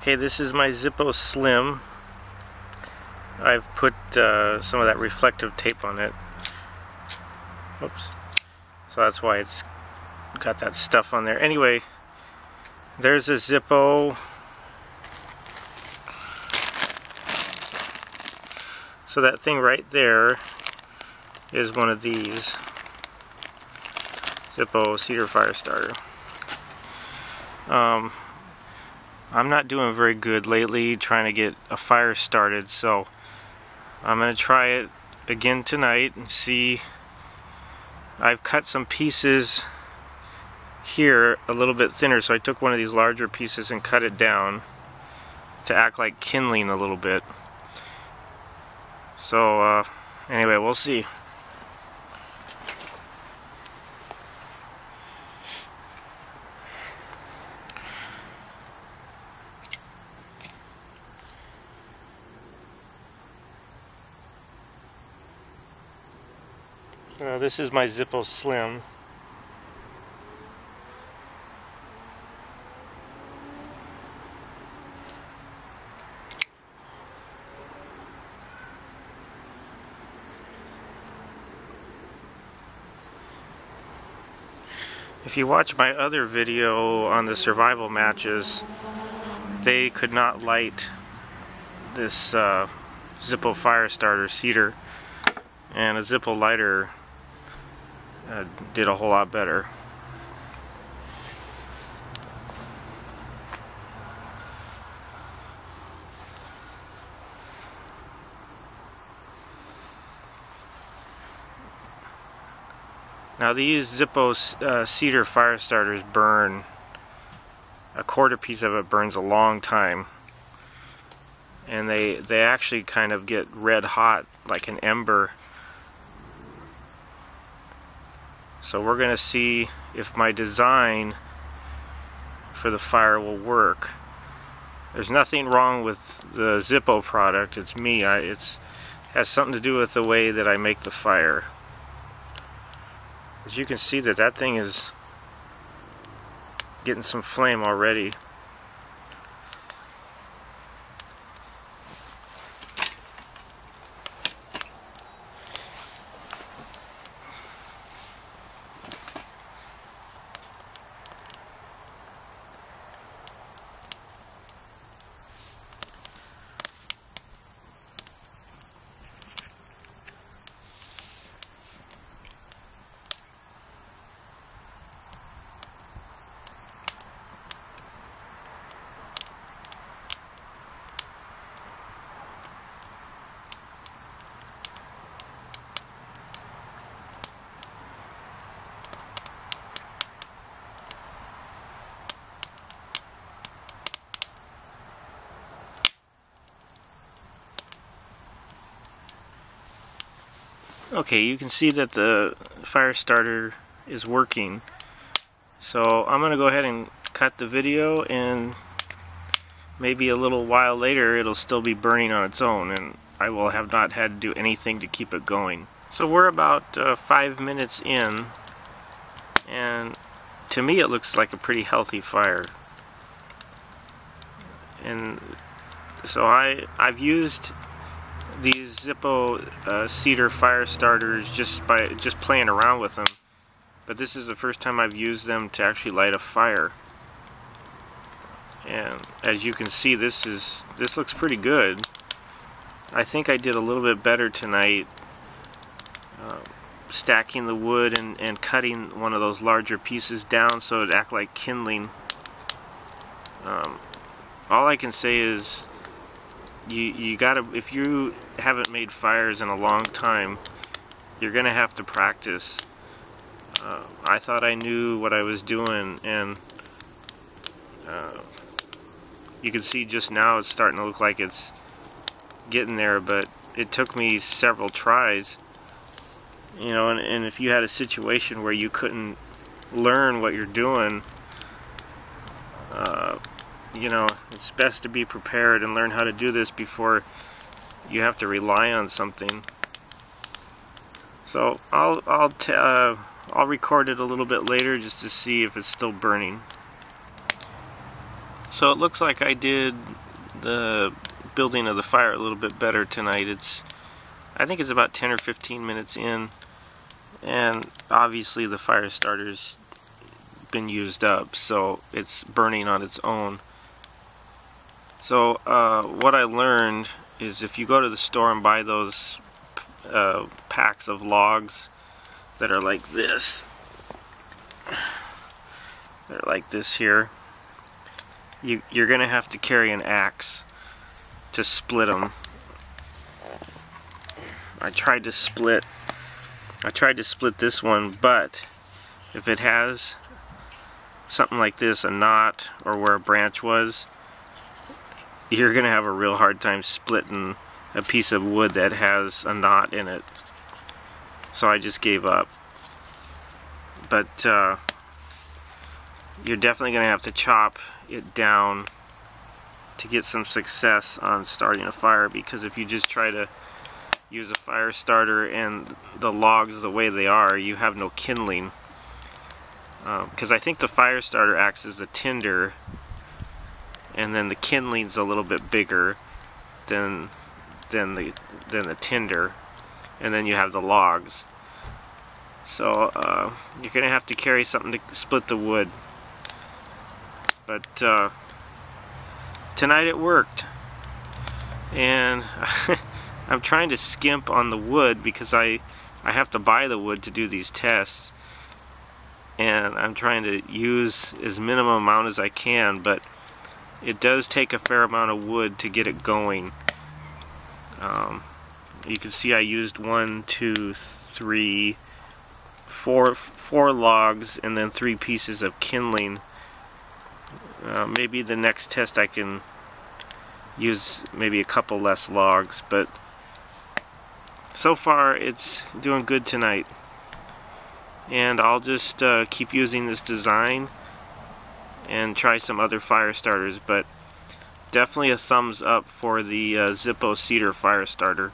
Okay, this is my Zippo Slim. I've put some of that reflective tape on it. Oops. So that's why it's got that stuff on there. Anyway, there's a Zippo. So that thing right there is one of these. Zippo Cedar fire starter. I'm not doing very good lately trying to get a fire started, so I'm going to try it again tonight and see. I've cut some pieces here a little bit thinner, so I took one of these larger pieces and cut it down to act like kindling a little bit. So anyway, we'll see. So this is my Zippo Slim. If you watch my other video on the survival matches, they could not light this Zippo fire starter Cedar, and a Zippo lighter did a whole lot better. Now these Zippo Cedar fire starters burn, a quarter piece of it burns a long time, and they actually kind of get red hot like an ember. So we're going to see if my design for the fire will work. There's nothing wrong with the Zippo product, it's me. It has something to do with the way that I make the fire. As you can see, that thing is getting some flame already. Okay, you can see that the fire starter is working. So I'm going to go ahead and cut the video, and maybe a little while later it'll still be burning on its own, and I will have not had to do anything to keep it going. So we're about 5 minutes in, and to me it looks like a pretty healthy fire. And so I've used these Zippo Cedar fire starters just playing around with them, but this is the first time I've used them to actually light a fire. And as you can see, this looks pretty good. I think I did a little bit better tonight stacking the wood and cutting one of those larger pieces down so it'd act like kindling. All I can say is you gotta, if you haven't made fires in a long time, you're gonna have to practice. I thought I knew what I was doing, and you can see just now it's starting to look like it's getting there, but it took me several tries. You know, and if you had a situation where you couldn't learn what you're doing, you know, it's best to be prepared and learn how to do this before you have to rely on something. So I'll record it a little bit later just to see if it's still burning. So it looks like I did the building of the fire a little bit better tonight. I think it's about 10 or 15 minutes in, and obviously the fire starter's been used up, so it's burning on its own. So what I learned is if you go to the store and buy those packs of logs that are like this, they're like this here, you're gonna have to carry an axe to split them. I tried to split this one, but if it has something like this, a knot, or where a branch was, you're gonna have a real hard time splitting a piece of wood that has a knot in it. So I just gave up. But you're definitely gonna have to chop it down to get some success on starting a fire, because if you just try to use a fire starter and the logs the way they are, you have no kindling. Because I think the fire starter acts as a tinder, and then the kindling's a little bit bigger than the tinder, and then you have the logs. So you're gonna have to carry something to split the wood. But tonight it worked, and I'm trying to skimp on the wood because I have to buy the wood to do these tests, and I'm trying to use as minimum amount as I can, but it does take a fair amount of wood to get it going. You can see I used 1, 2, 3, 4 logs and then 3 pieces of kindling. Maybe the next test I can use maybe a couple less logs, but so far it's doing good tonight. And I'll just keep using this design and try some other fire starters, but definitely a thumbs up for the Zippo Cedar fire starter.